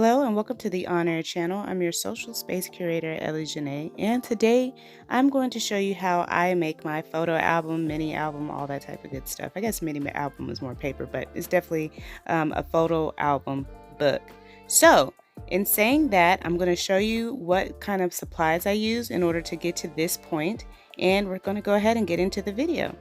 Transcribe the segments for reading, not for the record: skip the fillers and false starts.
Hello and welcome to the On Air channel. I'm your social space curator, Ellie Janae, and today I'm going to show you how I make my photo album, mini album, all that type of good stuff. I guess mini album is more paper, but it's definitely a photo album book. So, in saying that, I'm going to show you what kind of supplies I use in order to get to this point, and we're going to go ahead and get into the video.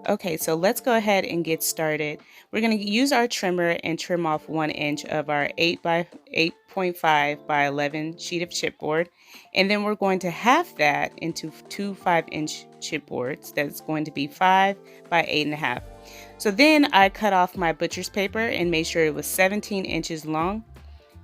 Okay, so let's go ahead and get started. We're going to use our trimmer and trim off 1 inch of our 8 by 8.5 by 11 sheet of chipboard. And then we're going to half that into two 5-inch chipboards. That's going to be 5 by 8.5. So then I cut off my butcher's paper and made sure it was 17 inches long.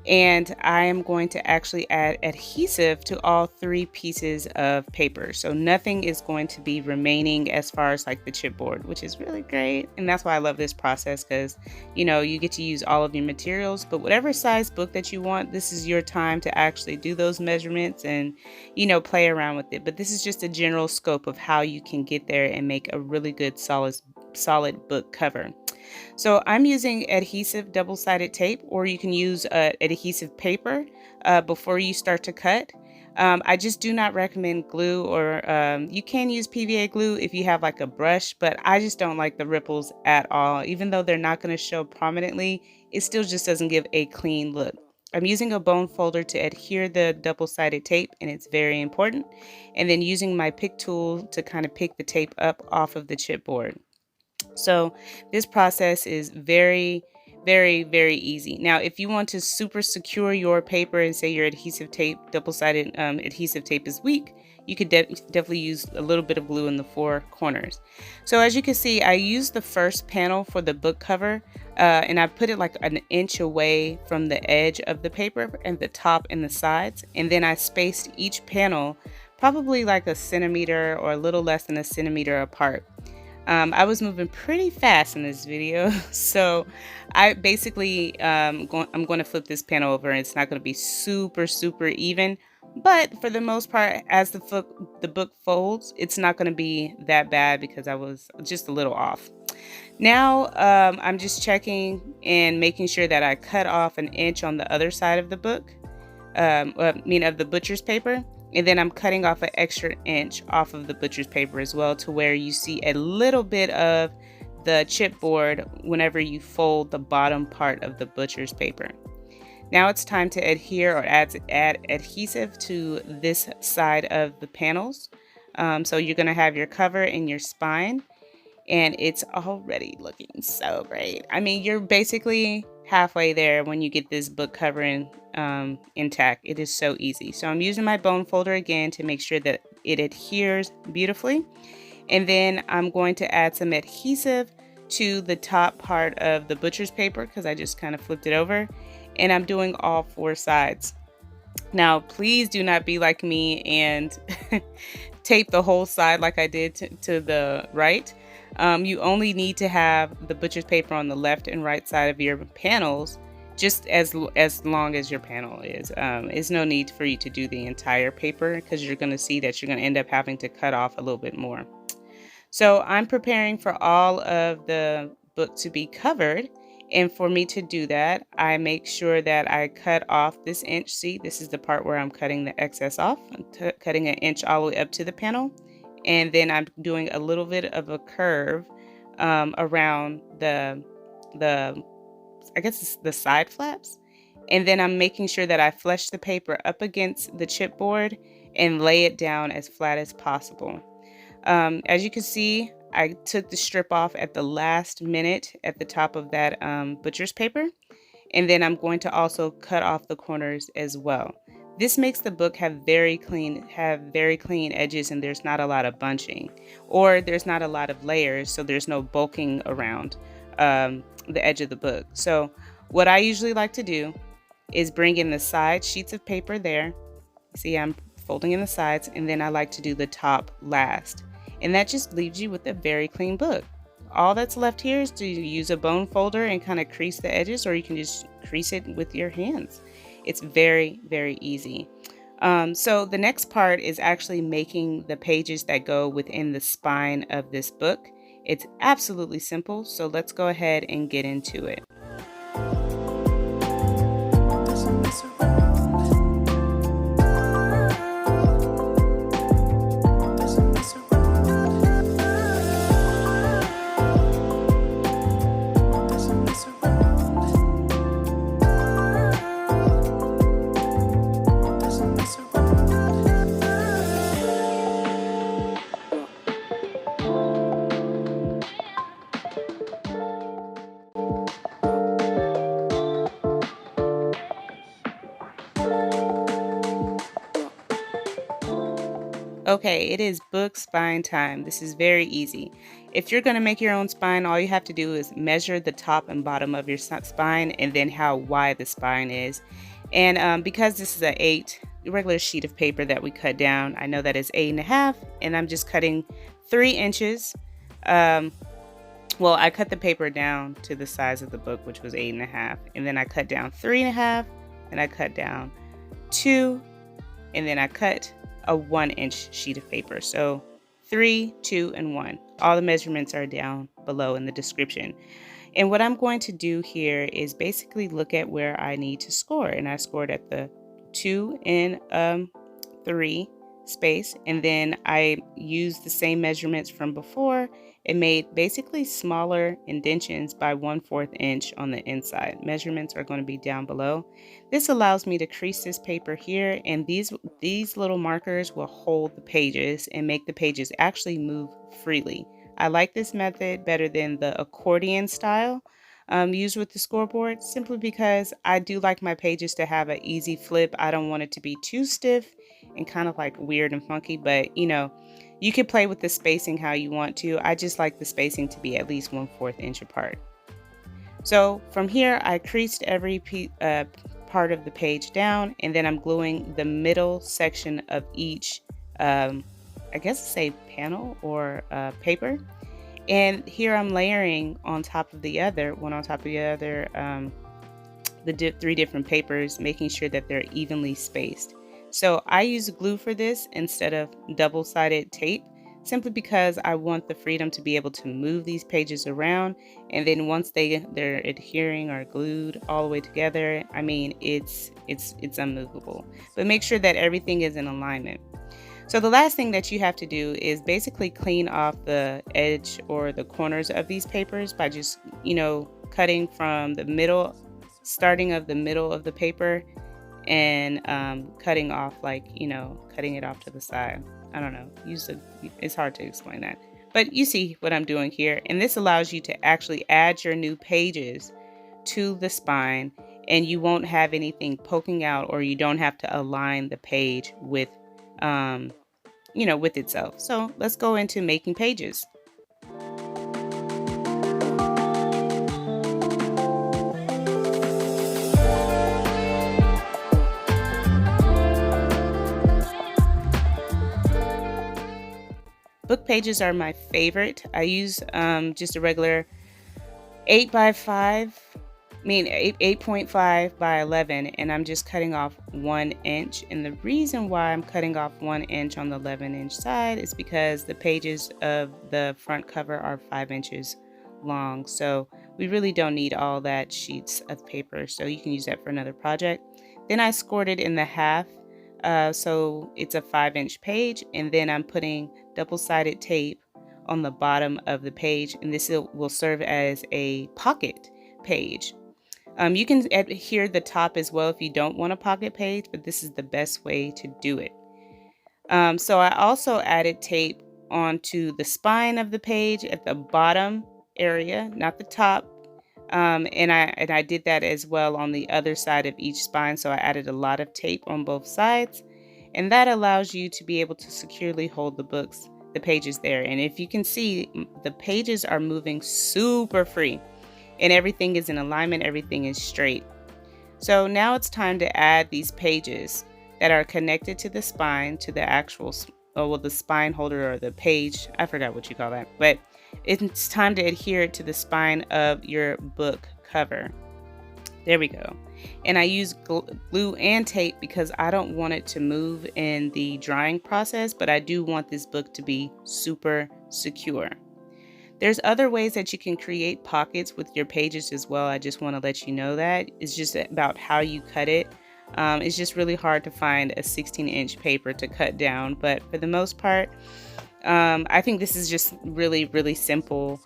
And I am going to actually add adhesive to all 3 pieces of paper. So nothing is going to be remaining as far as like the chipboard, which is really great. And that's why I love this process because, you know, you get to use all of your materials, but whatever size book that you want, this is your time to actually do those measurements and, you know, play around with it. But this is just a general scope of how you can get there and make a really good solid book cover. So I'm using adhesive double-sided tape, or you can use adhesive paper before you start to cut. I just do not recommend glue, or you can use PVA glue if you have like a brush, but I just don't like the ripples at all. Even though they're not going to show prominently, it still just doesn't give a clean look. I'm using a bone folder to adhere the double-sided tape, and it's very important. And then using my pick tool to kind of pick the tape up off of the chipboard. So this process is very easy. Now, if you want to super secure your paper and say your adhesive tape, double-sided adhesive tape is weak, you could definitely use a little bit of glue in the 4 corners. So as you can see, I used the first panel for the book cover and I put it like an inch away from the edge of the paper and the top and the sides. And then I spaced each panel probably like a centimeter or a little less than a centimeter apart. I was moving pretty fast in this video, so I basically I'm going to flip this panel over, and it's not going to be super even, but for the most part, as the book folds, it's not going to be that bad because I was just a little off. Now I'm just checking and making sure that I cut off an inch on the other side of the book, of the butcher's paper. And then I'm cutting off an extra inch off of the butcher's paper as well, to where you see a little bit of the chipboard whenever you fold the bottom part of the butcher's paper. Now it's time to adhere or add adhesive to this side of the panels. So you're going to have your cover and your spine, and it's already looking so great. I mean, you're basically halfway there when you get this book covering intact. It is so easy. So I'm using my bone folder again to make sure that it adheres beautifully. And then I'm going to add some adhesive to the top part of the butcher's paper because I just kind of flipped it over. And I'm doing all 4 sides. Now, please do not be like me and tape the whole side like I did to the right. You only need to have the butcher's paper on the left and right side of your panels, just as long as your panel is. There's no need for you to do the entire paper because you're going to see that you're going to end up having to cut off a little bit more. So I'm preparing for all of the book to be covered. And for me to do that, I make sure that I cut off this inch. See, this is the part where I'm cutting the excess off. I'm cutting an inch all the way up to the panel. And then I'm doing a little bit of a curve around the I guess the side flaps. And then I'm making sure that I flush the paper up against the chipboard and lay it down as flat as possible. As you can see, I took the strip off at the last minute at the top of that butcher's paper. And then I'm going to also cut off the corners as well. This makes the book have very clean edges, and there's not a lot of bunching, or there's not a lot of layers, so there's no bulking around the edge of the book. So what I usually like to do is bring in the side sheets of paper there. See, I'm folding in the sides, and then I like to do the top last. And that just leaves you with a very clean book. All that's left here is to use a bone folder and kind of crease the edges, or you can just crease it with your hands. It's very, very easy. So the next part is actually making the pages that go within the spine of this book. It's absolutely simple, so let's go ahead and get into it. Okay, it is book spine time. This is very easy. If you're going to make your own spine, all you have to do is measure the top and bottom of your spine and then how wide the spine is. And because this is a regular sheet of paper that we cut down, I know that is 8.5, and I'm just cutting 3 inches. Well, I cut the paper down to the size of the book, which was 8.5, and then I cut down 3.5, and I cut down 2, and then I cut a 1-inch sheet of paper. So 3, 2, and 1. All the measurements are down below in the description. And what I'm going to do here is basically look at where I need to score. And I scored at the 2 and 3 space. And then I used the same measurements from before and made basically smaller indentions by 1/4 inch on the inside. Measurements are going to be down below. This allows me to crease this paper here, and these little markers will hold the pages and make the pages actually move freely. I like this method better than the accordion style used with the scoreboard, simply because I do like my pages to have an easy flip. I don't want it to be too stiff and kind of like weird and funky, but you can play with the spacing how you want to. I just like the spacing to be at least 1/4 inch apart. So from here, I creased every part of the page down, and then I'm gluing the middle section of each, I guess say panel or paper. And here I'm layering on top of the other, one on top of the other, the 3 different papers, making sure that they're evenly spaced. So I use glue for this instead of double-sided tape, simply because I want the freedom to be able to move these pages around. And then once they're adhering or glued all the way together, I mean, it's unmovable. But make sure that everything is in alignment. So the last thing that you have to do is basically clean off the edge or the corners of these papers by just, cutting from the middle, starting of the middle of the paper, and cutting off, cutting it off to the side. I don't know. It's hard to explain that. But you see what I'm doing here. And this allows you to actually add your new pages to the spine, and you won't have anything poking out, or you don't have to align the page with with itself. So let's go into making pages. Book pages are my favorite. I use just a regular 8.5 by 11, and I'm just cutting off 1 inch. And the reason why I'm cutting off 1 inch on the 11-inch side is because the pages of the front cover are 5 inches long. So we really don't need all that sheets of paper. So you can use that for another project. Then I scored it in the half. So it's a 5-inch page, and then I'm putting double-sided tape on the bottom of the page, and this will serve as a pocket page. You can adhere the top as well if you don't want a pocket page, but this is the best way to do it. So I also added tape onto the spine of the page at the bottom area, not the top. And I did that as well on the other side of each spine. So I added a lot of tape on both sides, and that allows you to be able to securely hold the pages there. And if you can see, the pages are moving super free, and everything is in alignment, everything is straight. So now it's time to add these pages that are connected to the spine, to the actual, the spine holder or the page. I forgot what you call that, but it's time to adhere it to the spine of your book cover. There we go. And I use glue and tape because I don't want it to move in the drying process, but I do want this book to be super secure. There's other ways that you can create pockets with your pages as well. I just want to let you know that. It's just about how you cut it. It's just really hard to find a 16-inch paper to cut down, but for the most part, I think this is just really, really simple.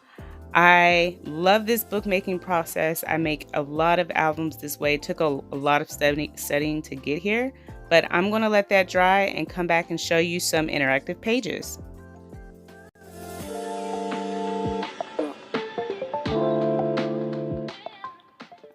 I love this bookmaking process. I make a lot of albums this way. It took a lot of studying to get here, but I'm going to let that dry and come back and show you some interactive pages.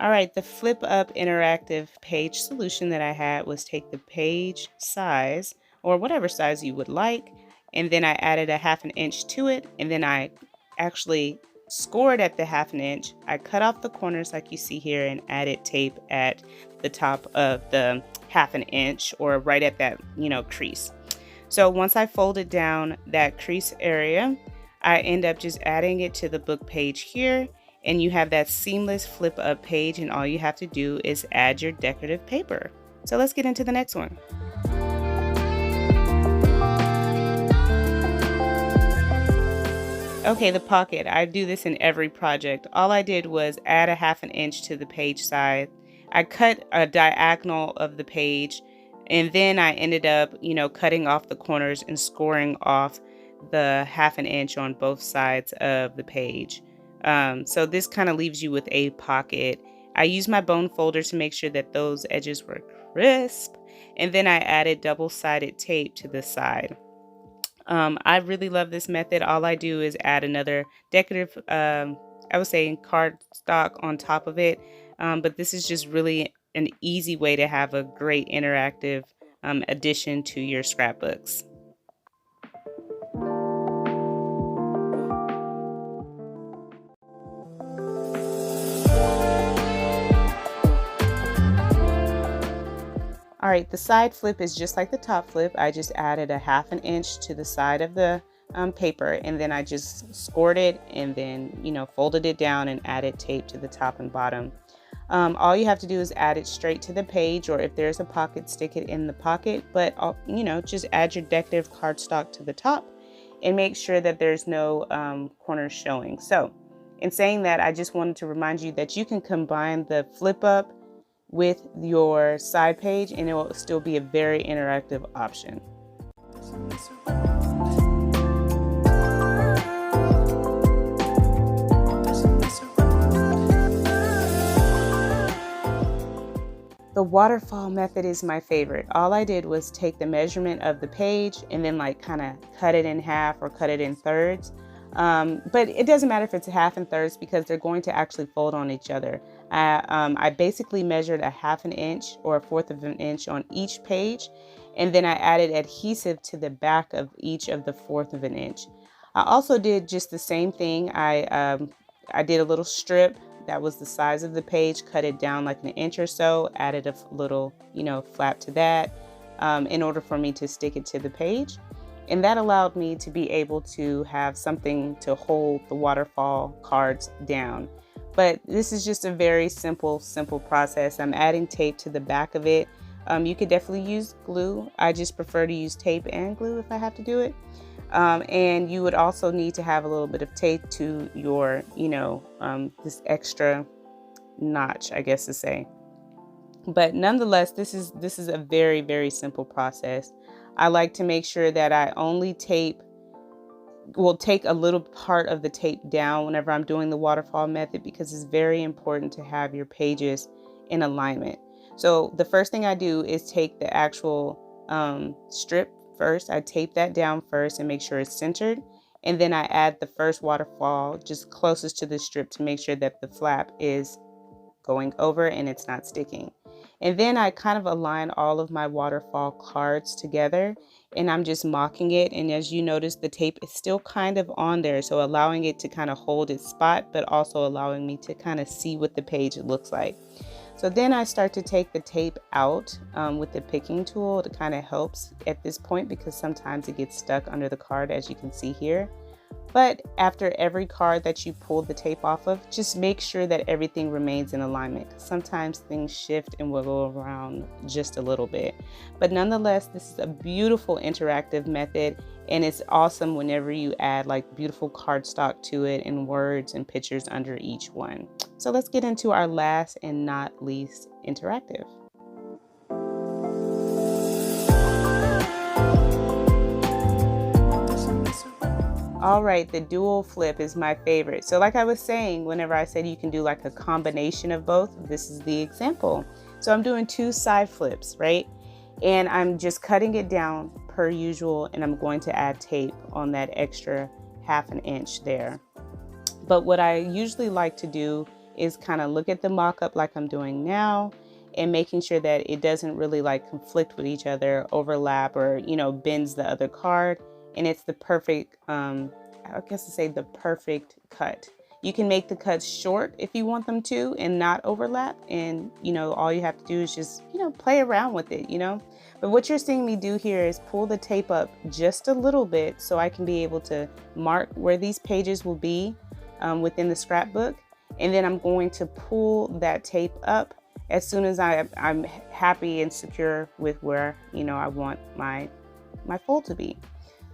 All right, the flip up interactive page solution that I had was take the page size or whatever size you would like, and then I added a 1/2 inch to it, and then I actually scored at the 1/2 inch. I cut off the corners like you see here and added tape at the top of the 1/2 inch or right at that, crease. So once I folded down that crease area, I end up just adding it to the book page here, and you have that seamless flip up page, and all you have to do is add your decorative paper. So let's get into the next one. Okay, the pocket. I do this in every project. All I did was add a 1/2 inch to the page side. I cut a diagonal of the page, and then I ended up, cutting off the corners and scoring off the 1/2 inch on both sides of the page. So this kind of leaves you with a pocket. I used my bone folder to make sure that those edges were crisp, and then I added double-sided tape to the side. I really love this method. All I do is add another decorative, I would say cardstock on top of it. But this is just really an easy way to have a great interactive addition to your scrapbooks. All right, the side flip is just like the top flip. I just added a 1/2 inch to the side of the paper, and then I just scored it and then, folded it down and added tape to the top and bottom. All you have to do is add it straight to the page, or if there's a pocket, stick it in the pocket, but, just add your decorative cardstock to the top and make sure that there's no corners showing. So in saying that, I just wanted to remind you that you can combine the flip up with your side page, and it will still be a very interactive option. The waterfall method is my favorite. All I did was take the measurement of the page and then kind of cut it in half or cut it in thirds. But it doesn't matter if it's half and thirds because they're going to actually fold on each other. I basically measured a 1/2 inch or 1/4 of an inch on each page, and then I added adhesive to the back of each of the 1/4 of an inch. I also did just the same thing. I did a little strip that was the size of the page, cut it down like 1 inch or so, added a little, flap to that in order for me to stick it to the page. And that allowed me to be able to have something to hold the waterfall cards down. But this is just a very simple process. I'm adding tape to the back of it. You could definitely use glue. I just prefer to use tape and glue if I have to do it. And you would also need to have a little bit of tape to your, this extra notch, I guess to say. But nonetheless, this is a very, very simple process. I like to make sure that I only take a little part of the tape down whenever I'm doing the waterfall method, because it's very important to have your pages in alignment. So the first thing I do is take the actual strip first. I tape that down first and make sure it's centered. And then I add the first waterfall just closest to the strip to make sure that the flap is going over and it's not sticking. And then I kind of align all of my waterfall cards together and I'm just mocking it. And as you notice, the tape is still kind of on there. So allowing it to kind of hold its spot, but also allowing me to kind of see what the page looks like. So then I start to take the tape out with the picking tool. It kind of helps at this point because sometimes it gets stuck under the card, as you can see here. But after every card that you pull the tape off of, just make sure that everything remains in alignment. Sometimes things shift and wiggle around just a little bit. But nonetheless, this is a beautiful interactive method, and it's awesome whenever you add like beautiful cardstock to it and words and pictures under each one. So let's get into our last and not least interactive. All right, the dual flip is my favorite. So like I was saying, whenever I said you can do like a combination of both, this is the example. So I'm doing 2 side flips, right? And I'm just cutting it down per usual, and I'm going to add tape on that extra 1/2 inch there. But what I usually like to do is kind of look at the mock-up like I'm doing now and making sure that it doesn't really like conflict with each other, overlap, or, you know, bends the other card. And it's the perfect, I guess to say the perfect cut. You can make the cuts short if you want them to and not overlap. And, you know, all you have to do is just, you know, play around with it, you know. But what you're seeing me do here is pull the tape up just a little bit so I can be able to mark where these pages will be within the scrapbook. And then I'm going to pull that tape up as soon as I'm happy and secure with where, you know, I want my fold to be.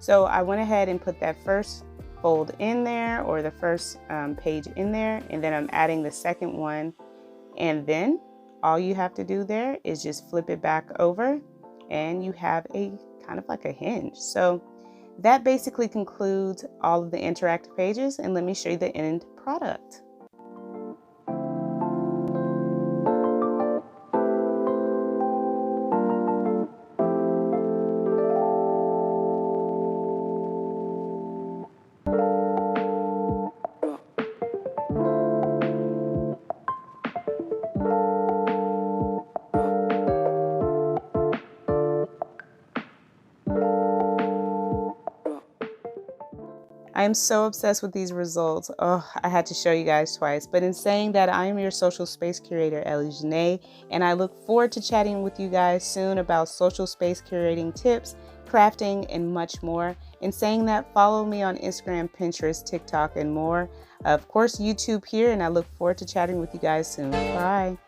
So I went ahead and put that first fold in there, or the first page in there, and then I'm adding the second one. And then all you have to do there is just flip it back over and you have a kind of like a hinge. So that basically concludes all of the interactive pages, and let me show you the end product. I am so obsessed with these results. Oh, I had to show you guys twice. But in saying that, I am your social space curator, Ellie Janae, and I look forward to chatting with you guys soon about social space curating tips, crafting, and much more. In saying that, follow me on Instagram, Pinterest, TikTok, and more. Of course, YouTube here, and I look forward to chatting with you guys soon. Bye.